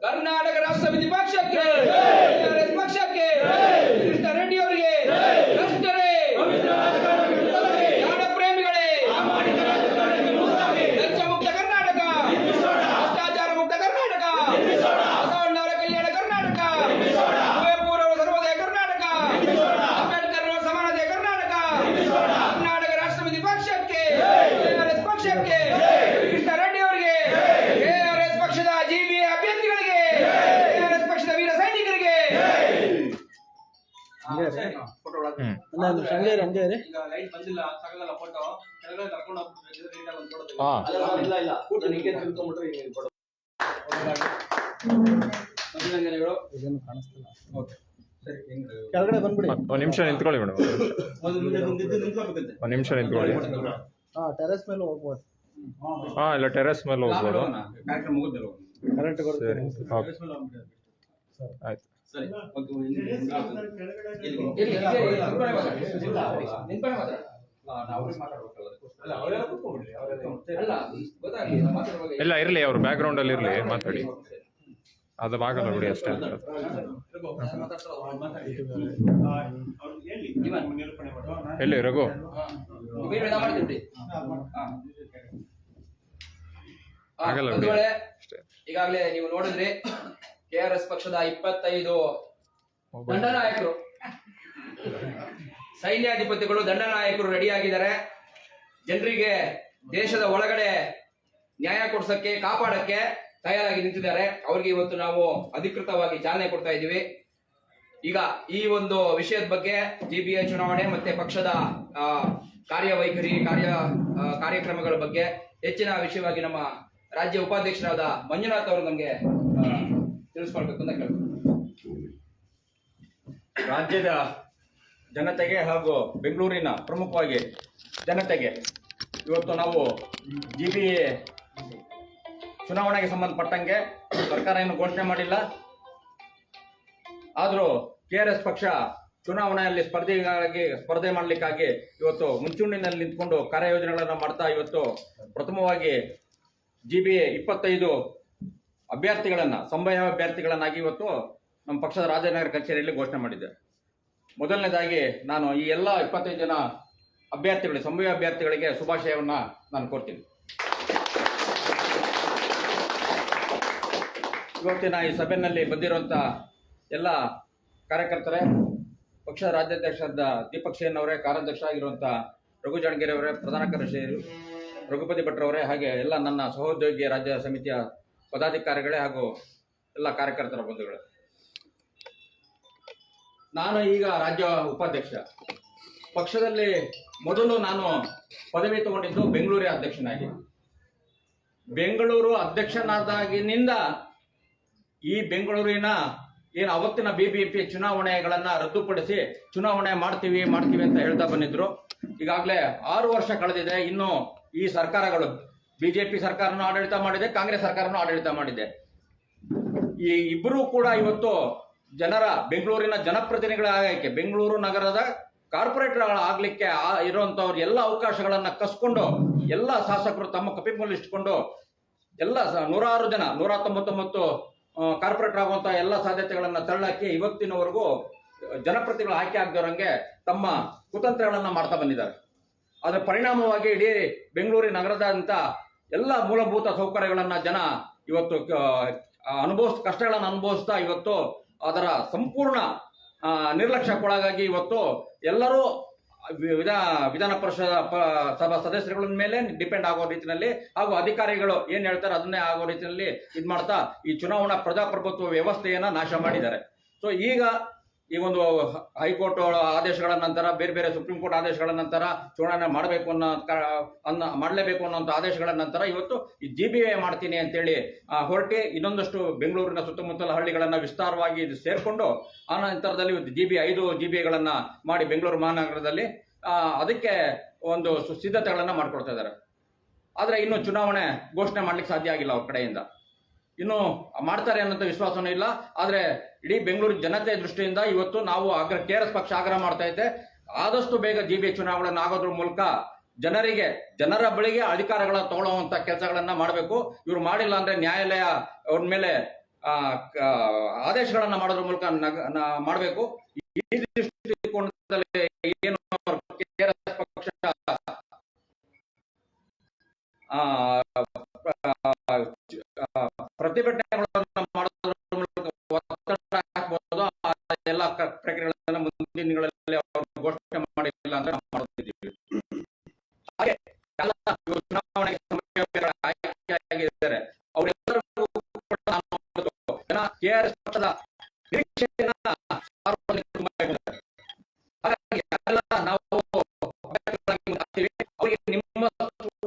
ಕರ್ನಾಟಕ ರಾಷ್ಟ್ರ ಸಮಿತಿ ಪಕ್ಷಕ್ಕೆ, ಪಕ್ಷಕ್ಕೆ ರೆಡ್ಡಿ ಅವರಿಗೆ, ಪ್ರೇಮಿಗಳೇ, ಲಂಚ ಮುಕ್ತ ಕರ್ನಾಟಕ, ಭ್ರಷ್ಟಾಚಾರ ಈಗ ಲೈಟ್ ಬಂದಿಲ್ಲ ತಗೊಳ್ಳಲ್ಲ ಫೋಟೋ ಕೆಳಗಡೆ ಕರ್ಕೊಂಡು ಹೋಗ್ಬಿಟ್ಟು ನೀಟಾಗಿ ಒಂದು ಫೋಟೋ ತೆಗೆದು. ಹಾ ಇಲ್ಲ ಕೂತು ನಿಂಗೆ ತಿಳ್ಕೊಂಡ್ಬಿಟ್ರೆ ಹಿಂಗೆ ಕೊಡು. ಅಭಿನಂದನೆಗಳು. ಓಕೆ ಸರಿ ಹೆಂಗ್ ಕೆಳಗಡೆ ಬಂದ್ಬಿಡಿ. ಒಂದ್ ನಿಮಿಷ ನಿಂತ್ಕೊಳ್ಳಿ ಮೇಡಮ್, ನಿಂತ್ಕೋಬೇಕಂತೆ. ಒಂದ್ ನಿಮಿಷ ನಿಂತ್ಕೊಳ್ಳಿ. ಟೆರೆಸ್ ಮೇಲೆ ಹೋಗ್ಬೋದು. ಹಾ ಇಲ್ಲ ಟೆರೆಸ್ ಮೇಲೆ ಹೋಗ್ಬೋದು. ಕಾರ್ಯಕ್ರಮ ಮುಗಿದ್ಮೇಲೆ ಹೋಗೋಣ. ಕರೆಂಟ್ ಸರಿ ಓಕೆ ಟೆರೆಸ್ ಮೇಲೆ ಹೋಗ್ಬಿಡಿ. ಆಯ್ತು. ಸರಿ ಓಕೆ. ನಿಂತ್ಕೊಂಡೆ ಮಾತಾಡ. ಅಲ್ಲ ಅವರೆಲ್ಲ ಕೂತ್ಕೊಂಡ್ಬಿಡ್ರಿ. ಅಲ್ಲ ಗೊತ್ತಾಗ್ಲಿ ಮಾತಾಡುವಾಗ. ಇಲ್ಲ ಇರ್ಲಿ, ಅವ್ರು ಬ್ಯಾಕ್ ಗ್ರೌಂಡ್ ಅಲ್ಲಿ ಇರ್ಲಿ, ಮಾತಾಡಿ. ಅದು ಆಗಲ್ಲ ಬಿಡಿ ಅಷ್ಟೇ. ಎಲ್ಲಿ ರಘು? ಆಗಲ್ಲ ಬಿಡಿ ಅಷ್ಟೇ. ಈಗಾಗಲೇ ನೀವು ನೋಡಿದ್ರಿ KRS ಪಕ್ಷದ 25 ದಂಡನಾಯಕರು, ಸೈನ್ಯಾಧಿಪತಿಗಳು, ದಂಡನಾಯಕರು ರೆಡಿ ಆಗಿದ್ದಾರೆ. ಜನರಿಗೆ ದೇಶದ ಒಳಗಡೆ ನ್ಯಾಯ ಕೊಡ್ಸಕ್ಕೆ, ಕಾಪಾಡಕ್ಕೆ ತಯಾರಾಗಿ ನಿಂತಿದ್ದಾರೆ. ಅವ್ರಿಗೆ ಇವತ್ತು ನಾವು ಅಧಿಕೃತವಾಗಿ ಚಾಲನೆ ಕೊಡ್ತಾ ಇದ್ದೀವಿ. ಈಗ ಈ ಒಂದು ವಿಷಯದ ಬಗ್ಗೆ GBA ಚುನಾವಣೆ ಮತ್ತೆ ಪಕ್ಷದ ಕಾರ್ಯವೈಖರಿ ಕಾರ್ಯಕ್ರಮಗಳ ಬಗ್ಗೆ ಹೆಚ್ಚಿನ ವಿಷಯವಾಗಿ ನಮ್ಮ ರಾಜ್ಯ ಉಪಾಧ್ಯಕ್ಷರಾದ ಮಂಜುನಾಥ್ ಅವರು ನಮಗೆ ತಿಳಿಸ್ಕೊಳ್ಬೇಕು ಅಂತ ಕೇಳ್ತೀನಿ. ರಾಜ್ಯದ ಜನತೆಗೆ ಹಾಗೂ ಬೆಂಗಳೂರಿನ ಪ್ರಮುಖವಾಗಿ ಜನತೆಗೆ ಇವತ್ತು ನಾವು GBA ಚುನಾವಣೆಗೆ ಸಂಬಂಧಪಟ್ಟಂಗೆ ಸರ್ಕಾರ ಏನು ಘೋಷಣೆ ಮಾಡಿಲ್ಲ. ಆದರೂ KRS ಪಕ್ಷ ಚುನಾವಣೆಯಲ್ಲಿ ಸ್ಪರ್ಧೆ ಮಾಡಲಿಕ್ಕಾಗಿ ಇವತ್ತು ಮುಂಚೂಣಿನಲ್ಲಿ ನಿಂತ್ಕೊಂಡು ಕಾರ್ಯಯೋಜನೆಗಳನ್ನು ಮಾಡ್ತಾ ಇವತ್ತು ಪ್ರಥಮವಾಗಿ GBA 25 ಅಭ್ಯರ್ಥಿಗಳನ್ನು, ಸಂಭಾವ್ಯ ಅಭ್ಯರ್ಥಿಗಳನ್ನಾಗಿ ಇವತ್ತು ನಮ್ಮ ಪಕ್ಷದ ರಾಜನಗರ ಕಚೇರಿಯಲ್ಲಿ ಘೋಷಣೆ ಮಾಡಿದ್ದೆ. ಮೊದಲನೇದಾಗಿ ನಾನು ಈ ಎಲ್ಲ 25 ಜನ ಅಭ್ಯರ್ಥಿಗಳಿಗೆ, ಸಂಭಾವ್ಯ ಅಭ್ಯರ್ಥಿಗಳಿಗೆ ಶುಭಾಶಯವನ್ನ ನಾನು ಕೋರ್ತೀನಿ. ಇವತ್ತಿನ ಈ ಸಭೆಯಲ್ಲಿ ಬಂದಿರುವಂಥ ಎಲ್ಲ ಕಾರ್ಯಕರ್ತರೇ, ಪಕ್ಷದ ರಾಜ್ಯಾಧ್ಯಕ್ಷರಾದ ದೀಪಕ್ ಸೇನ್ ಅವರೇ, ಕಾರ್ಯಾಧ್ಯಕ್ಷ ಆಗಿರುವಂಥ ರಘು ಜಾಣಗೆರೆ ಅವರೇ, ಪ್ರಧಾನ ಕಾರ್ಯದರ್ಶಿ ರಘುಪತಿ ಭಟ್ರವರೇ, ಹಾಗೆ ಎಲ್ಲ ನನ್ನ ಸಹೋದ್ಯೋಗಿ ರಾಜ್ಯ ಸಮಿತಿಯ ಪದಾಧಿಕಾರಿಗಳೇ ಹಾಗೂ ಎಲ್ಲ ಕಾರ್ಯಕರ್ತರ ಬಂಧುಗಳೇ, ನಾನು ಈಗ ರಾಜ್ಯ ಉಪಾಧ್ಯಕ್ಷ. ಪಕ್ಷದಲ್ಲಿ ಮೊದಲು ನಾನು ಪದವಿ ತಗೊಂಡಿದ್ದು ಬೆಂಗಳೂರಿನ ಅಧ್ಯಕ್ಷನಾಗಿ. ಬೆಂಗಳೂರು ಅಧ್ಯಕ್ಷನಾದಾಗಿನಿಂದ ಈ ಬೆಂಗಳೂರಿನ ಏನು ಅವತ್ತಿನ BBMP ಚುನಾವಣೆಗಳನ್ನ ರದ್ದುಪಡಿಸಿ ಚುನಾವಣೆ ಮಾಡ್ತೀವಿ ಅಂತ ಹೇಳ್ತಾ ಬಂದಿದ್ರು. ಈಗಾಗಲೇ 6 ವರ್ಷ ಕಳೆದಿದೆ. ಇನ್ನು ಈ ಸರ್ಕಾರಗಳು, BJP ಸರ್ಕಾರನೂ ಆಡಳಿತ ಮಾಡಿದೆ, ಕಾಂಗ್ರೆಸ್ ಸರ್ಕಾರನೂ ಆಡಳಿತ ಮಾಡಿದೆ. ಈ ಇಬ್ಬರೂ ಕೂಡ ಇವತ್ತು ಬೆಂಗಳೂರಿನ ಜನಪ್ರತಿನಿಧಿಗಳಾಗಲಿಕ್ಕೆ, ಬೆಂಗಳೂರು ನಗರದ ಕಾರ್ಪೊರೇಟರ್ಗಳಾಗಲಿಕ್ಕೆ ಇರುವಂತವ್ರು ಎಲ್ಲ ಅವಕಾಶಗಳನ್ನ ಕಸ್ಕೊಂಡು ಎಲ್ಲ ಶಾಸಕರು ತಮ್ಮ ಕಪಿಮೂಲ ಇಟ್ಕೊಂಡು ಎಲ್ಲ 106 ಜನ 199 ಕಾರ್ಪೊರೇಟರ್ ಆಗುವಂತ ಎಲ್ಲ ಸಾಧ್ಯತೆಗಳನ್ನ ತಳ್ಳಕ್ಕೆ ಇವತ್ತಿನವರೆಗೂ ಜನಪ್ರತಿನಿಧಿಗಳು ಆಯ್ಕೆ ಆಗದವರಂಗೆ ತಮ್ಮ ಕುತಂತ್ರಗಳನ್ನ ಮಾಡ್ತಾ ಬಂದಿದ್ದಾರೆ. ಅದರ ಪರಿಣಾಮವಾಗಿ ಇಡೀ ಬೆಂಗಳೂರು ನಗರದಂತ ಎಲ್ಲ ಮೂಲಭೂತ ಸೌಕರ್ಯಗಳನ್ನ ಜನ ಇವತ್ತು ಕಷ್ಟಗಳನ್ನು ಅನುಭವಿಸ್ತಾ ಇವತ್ತು ಅದರ ಸಂಪೂರ್ಣ ನಿರ್ಲಕ್ಷ್ಯಕ್ಕೊಳಗಾಗಿ ಇವತ್ತು ಎಲ್ಲರೂ ವಿಧಾನ ಪರಿಷತ್ ಸಭಾ ಸದಸ್ಯರುಗಳ ಮೇಲೆ ಡಿಪೆಂಡ್ ಆಗೋ ರೀತಿಯಲ್ಲಿ ಹಾಗೂ ಅಧಿಕಾರಿಗಳು ಏನ್ ಹೇಳ್ತಾರೆ ಅದನ್ನೇ ಆಗೋ ರೀತಿಯಲ್ಲಿ ಮಾಡ್ತಾ ಈ ಚುನಾವಣಾ ಪ್ರಜಾಪ್ರಭುತ್ವ ವ್ಯವಸ್ಥೆಯನ್ನ ನಾಶ ಮಾಡಿದ್ದಾರೆ. ಸೊ ಈಗ ಈ ಒಂದು ಹೈಕೋರ್ಟ್ ಆದೇಶಗಳ ನಂತರ, ಬೇರೆ ಬೇರೆ ಸುಪ್ರೀಂ ಕೋರ್ಟ್ ಆದೇಶಗಳ ನಂತರ ಚುನಾವಣೆ ಮಾಡಲೇಬೇಕು ಅನ್ನೋಂಥ ಆದೇಶಗಳ ನಂತರ ಇವತ್ತು ಈ GBA ಮಾಡ್ತೀನಿ ಅಂತೇಳಿ ಹೊರಟಿ ಇನ್ನೊಂದಷ್ಟು ಬೆಂಗಳೂರಿನ ಸುತ್ತಮುತ್ತಲ ಹಳ್ಳಿಗಳನ್ನ ವಿಸ್ತಾರವಾಗಿ ಸೇರ್ಕೊಂಡು ಆ ನಂತರದಲ್ಲಿ GBA 5 GBAಗಳನ್ನ ಮಾಡಿ ಬೆಂಗಳೂರು ಮಹಾನಗರದಲ್ಲಿ ಅದಕ್ಕೆ ಒಂದು ಸಿದ್ಧತೆಗಳನ್ನ ಮಾಡ್ಕೊಳ್ತಾ ಇದ್ದಾರೆ. ಆದ್ರೆ ಇನ್ನು ಚುನಾವಣೆ ಘೋಷಣೆ ಮಾಡ್ಲಿಕ್ಕೆ ಸಾಧ್ಯ ಆಗಿಲ್ಲ ಅವ್ರ ಕಡೆಯಿಂದ. ಇನ್ನು ಮಾಡ್ತಾರೆ ಅನ್ನೋಂಥ ವಿಶ್ವಾಸನೂ ಇಲ್ಲ. ಆದ್ರೆ ಇಡೀ ಬೆಂಗಳೂರು ಜನತೆ ದೃಷ್ಟಿಯಿಂದ ಇವತ್ತು ನಾವು KRS ಪಕ್ಷ ಆಗ್ರಹ ಮಾಡ್ತಾ ಇದ್ದೆ, ಆದಷ್ಟು ಬೇಗ GBA ಚುನಾವಣೆ ಆಗೋದ್ರ ಮೂಲಕ ಜನರ ಬಳಿಗೆ ಅಧಿಕಾರಗಳ ತಗೊಳ್ಳುವಂತ ಕೆಲಸಗಳನ್ನ ಮಾಡಬೇಕು. ಇವ್ರು ಮಾಡಿಲ್ಲ ಅಂದ್ರೆ ನ್ಯಾಯಾಲಯ ಅವ್ರ ಮೇಲೆ ಆದೇಶಗಳನ್ನ ಮಾಡೋದ್ರ ಮೂಲಕ ಮಾಡಬೇಕು. ಈ ದೃಷ್ಟಿಕೋನದಲ್ಲಿ ಏನು KRS ಪಕ್ಷ ಪ್ರತಿಭಟನೆಗಳನ್ನು ಮಾಡೋದ್ರ ಮೂಲಕ ಒತ್ತಡ ಹಾಕಬಹುದು. ಎಲ್ಲ ಪ್ರಕ್ರಿಯೆಗಳನ್ನ ಮುಂದಿನ ದಿನಗಳಲ್ಲಿ ಅವರು ಘೋಷಣೆ ಮಾಡಿಲ್ಲ ಅಂದ್ರೆ ನಾವು ಮಾಡುತ್ತಿದ್ದೀವಿ. ಹಾಗೆ ಚುನಾವಣೆಗೆ ಆಯ್ಕೆಯಾಗಿದ್ದಾರೆ ಅವರೆಲ್ಲರಿಗೂ KRS ಪಕ್ಷದ ನಿರೀಕ್ಷೆಯನ್ನ ಹಾಗಾಗಿ ನಾವು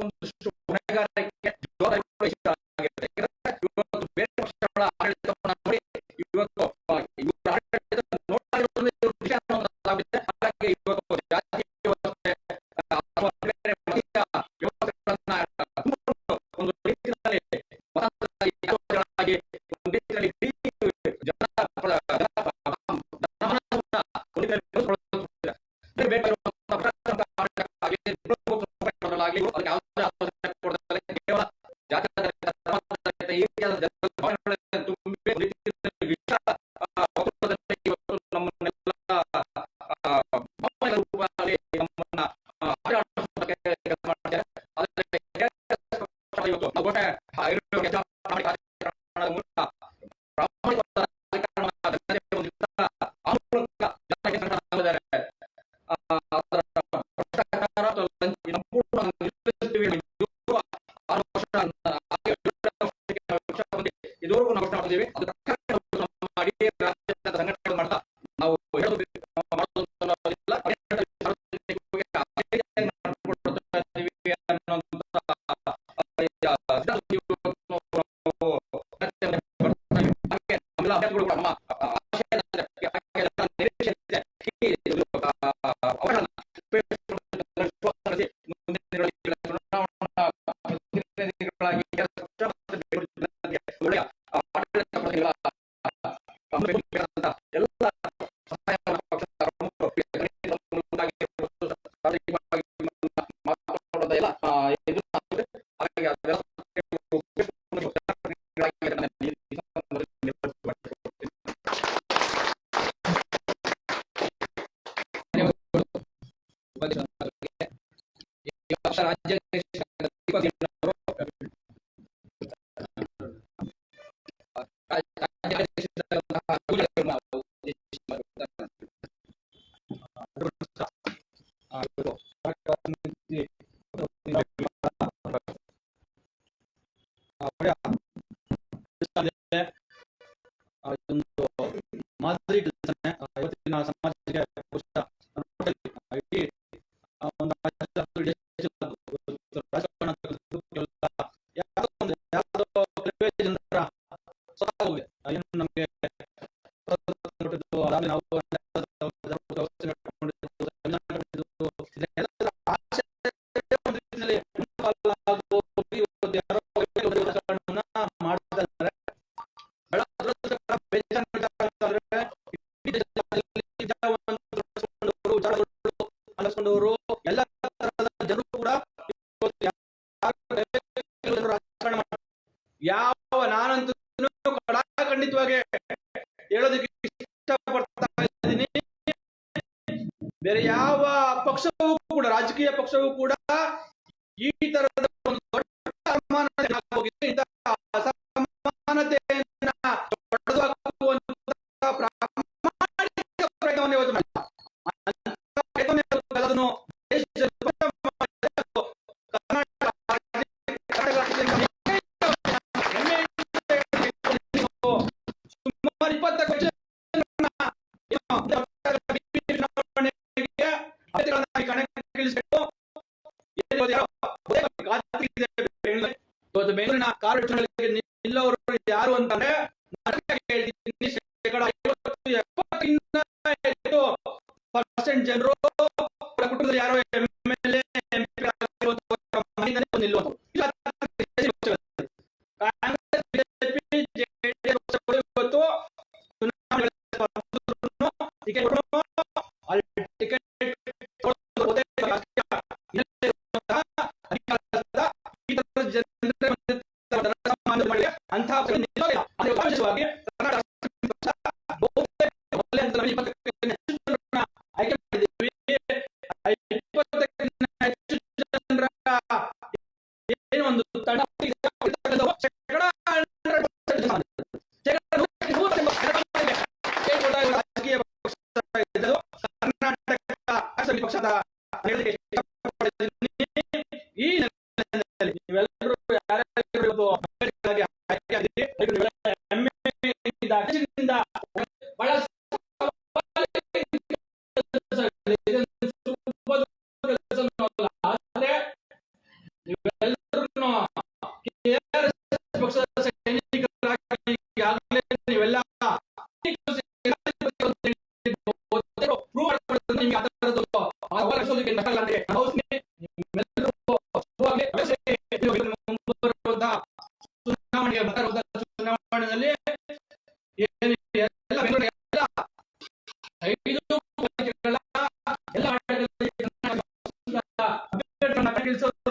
ಒಂದಷ್ಟು ಹೊಣೆಗಾರಿಕೆ ಜವಾಬ್ದಾರಿ ಆಗಿರುತ್ತೆ. ಇವತ್ತು ಬೇರೆ ಪಕ್ಷಗಳ ಆಡಳಿತವನ್ನು ನೋಡಿ ಇವತ್ತು ಇವರ ಆಡಳಿತ ನೋಡ್ತಾ ಇರೋದ್ರಿಂದ ಇವ್ರ ವಿಷಯ ಅನ್ನೋದಾಗಿದೆ. ಹಾಗಾಗಿ ಇವತ್ತು ಜಾತಿ ವ್ಯವಸ್ಥೆ ಅಥವಾ ಬೇರೆ ಮತೀಯ ವ್ಯವಸ್ಥೆಗಳನ್ನ ಒಂದು ರೀತಿಯಲ್ಲಿ ಮತಾಂತರವಾಗಿ ಒಂದು ರೀತಿಯಲ್ಲಿ ಇದುವರೆಗೂ ನಾವು ಘೋಷಣೆ ಮಾಡಿದ್ದೀವಿ. ಅದು ನಮ್ಮ ಇಡೀ ರಾಜ್ಯದ ಸಂಘಟನೆಗಳು ಮಾಡ್ತಾ ನಾವು ಹೇಳೋದಿಲ್ಲ ರಾಜ್ಯ ಮಾದರಿ ಇವತ್ತಿನ ಸಮಾಜಕ್ಕೆ ನಮಗೆ ಎಲ್ಲ ತರಹದ ಜನರು ಕೂಡ ರಾಜಕಾರಣ ಯಾವ ನಾನಂತೂ ಖಂಡಿತವಾಗಿ ಹೇಳೋದಕ್ಕೆ ಇಷ್ಟಪಡ್ತಾ ಇದ್ದೀನಿ. ಬೇರೆ ಯಾವ ಪಕ್ಷವೂ ಕೂಡ ರಾಜಕೀಯ ಪಕ್ಷವೂ ಕೂಡ ಈ ತರದ ಒಂದು ದೊಡ್ಡ ಅಸಮಾನತೆಯನ್ನ ತೊಡೆದುಹಾಕುವಂತಹ ಪ್ರಾಮಾಣಿಕ ಪ್ರಯತ್ನವನ್ನು ಇವತ್ತು ಮಾಡಿಲ್ಲ. ಅದನ್ನು ಸುಮಾರು 20 ಬೆಂಗಳೂರಿನ ಕಾರ್ಯಚರಣೆಗೆ ನಿಲ್ಲವರು ಯಾರು ಅಂತಂದ್ರೆ ಹೇಳ್ತೀನಿ, ಶೇಕಡ 50-70% ಜನರು ಕುಟುಂಬದಲ್ಲಿ ಯಾರೋ MLA MP ನಿಲ್ಲುವಂತ ಕಾಂಗ್ರೆಸ್ ಬಿಜೆಪಿ ಜೆಡಿಎಸ್ ಪಕ್ಷಗಳು ಇವತ್ತು ಆಯ್ಕೆ ಮಾಡಿದ್ದೀವಿ. 20 ಹೆಚ್ಚು ಜನರ ಏನು ಒಂದು ನೀವೆಲ್ಲರೂ KRS ಪಕ್ಷದ ಸೈನಿಕರಾಗಿ ಈಗಾಗಲೇ ನೀವೆಲ್ಲ ಪ್ರೂವ್ ಮಾಡ್ಕೊಳ್ಳೋದು ನಿಮ್ಗೆ ಆ ಥರದ್ದು ಅವಲಕ್ಷೋದಕ್ಕೆ ನಕಲ್ಲ ಅಂದ್ರೆ ನಿಮ್ಮೆಲ್ಲರೂ ಶುಭವಾಗಲಿ. ಮುಂಬರುವಂತಹ ಚುನಾವಣೆಯಲ್ಲಿ ಏನು ಎಲ್ಲ ಬೆಂಗಳೂರು ಎಲ್ಲ 5 ಪಾಲಿಕೆಗಳ ಎಲ್ಲ ಅಭ್ಯರ್ಥಿಗಳನ್ನ ಕಣಕ್ಕಿಳಿಸೋದ್ರ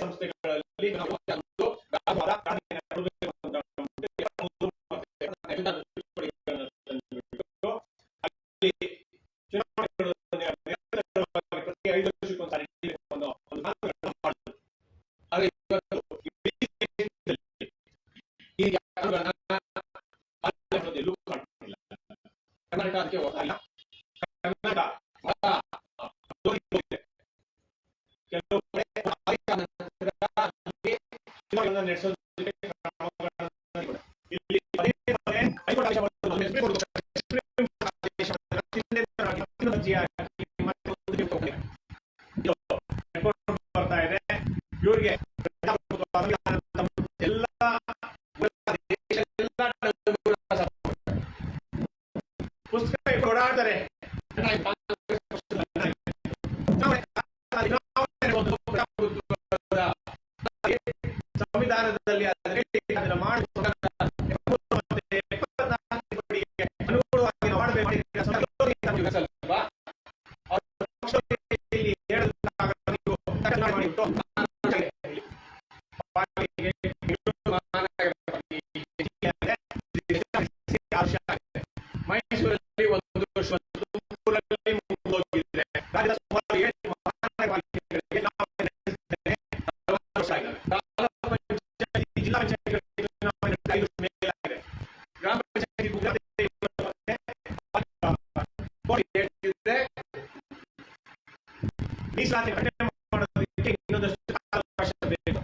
ಸಂಸ್ಥೆಗಳಲ್ಲಿ ನಾವು ಒಂದು ವ್ಯಾಪಾರ ಕಾನೂನಿನ ಕೊಡಬೇಕು ಅಂತ ಅಲ್ಲಿ ಚುನಾವಣೆಗಳು ನಿರಂತರವಾಗಿ ಪ್ರತಿ 5 ವರ್ಷಕ್ಕೊಂದ್ಸಾರಿ ಒಂದು ಕಾನೂನನ್ನು ಮಾಡುವುದು. ಆದರೆ ಇವತ್ತು ಈ ಕಾನೂನುಗಳನ್ನ ಎಲ್ಲೂ ಕಾಣುತ್ತಿಲ್ಲ. ಕರ್ನಾಟಕ ಅದಕ್ಕೆ ಹೋಗಲ್ಲ. ಕರ್ನಾಟಕ ಕೆಲವು ಚುನಾವಣೆಗಳನ್ನು ನಡೆಸೋದಕ್ಕೆ ಇಲ್ಲಿ ಬರ್ತಾ ಇದೆ. ಇವರಿಗೆ ಎಲ್ಲ ಪುಸ್ತಕ ಓಡಾಡ್ತಾರೆ. ಸಂವಿಧಾನದಲ್ಲಿ ಅದನ್ನು ಅನುಗುಣವಾಗಿ ಮಾಡಬೇಕು. ಮೈಸೂರಲ್ಲಿ 1 ವರ್ಷ, ತುಮಕೂರಲ್ಲಿ ಹೋಗಿದ್ರೆ ರಾಜ್ಯದ ಸುಮಾರು 7 ಮಹಾನಗರಪಾಲಿಕೆಗಳಿಗೆ ಜಿಲ್ಲಾ ಪಂಚಾಯತ್ ಚುನಾವಣೆ 5 ವರ್ಷ ಮೇಲಾಗಿದೆ. ಗ್ರಾಮ ಪಂಚಾಯತ್ ಮೀಸಲಾತಿ ಕಡಿಮೆ ಮಾಡೋದಕ್ಕೆ ಇನ್ನೊಂದಷ್ಟು ಅವಕಾಶ ಬೇಕು.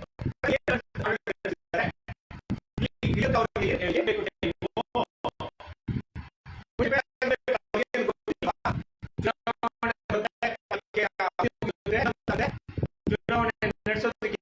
ಚುನಾವಣೆ ನಡೆಸೋದಕ್ಕೆ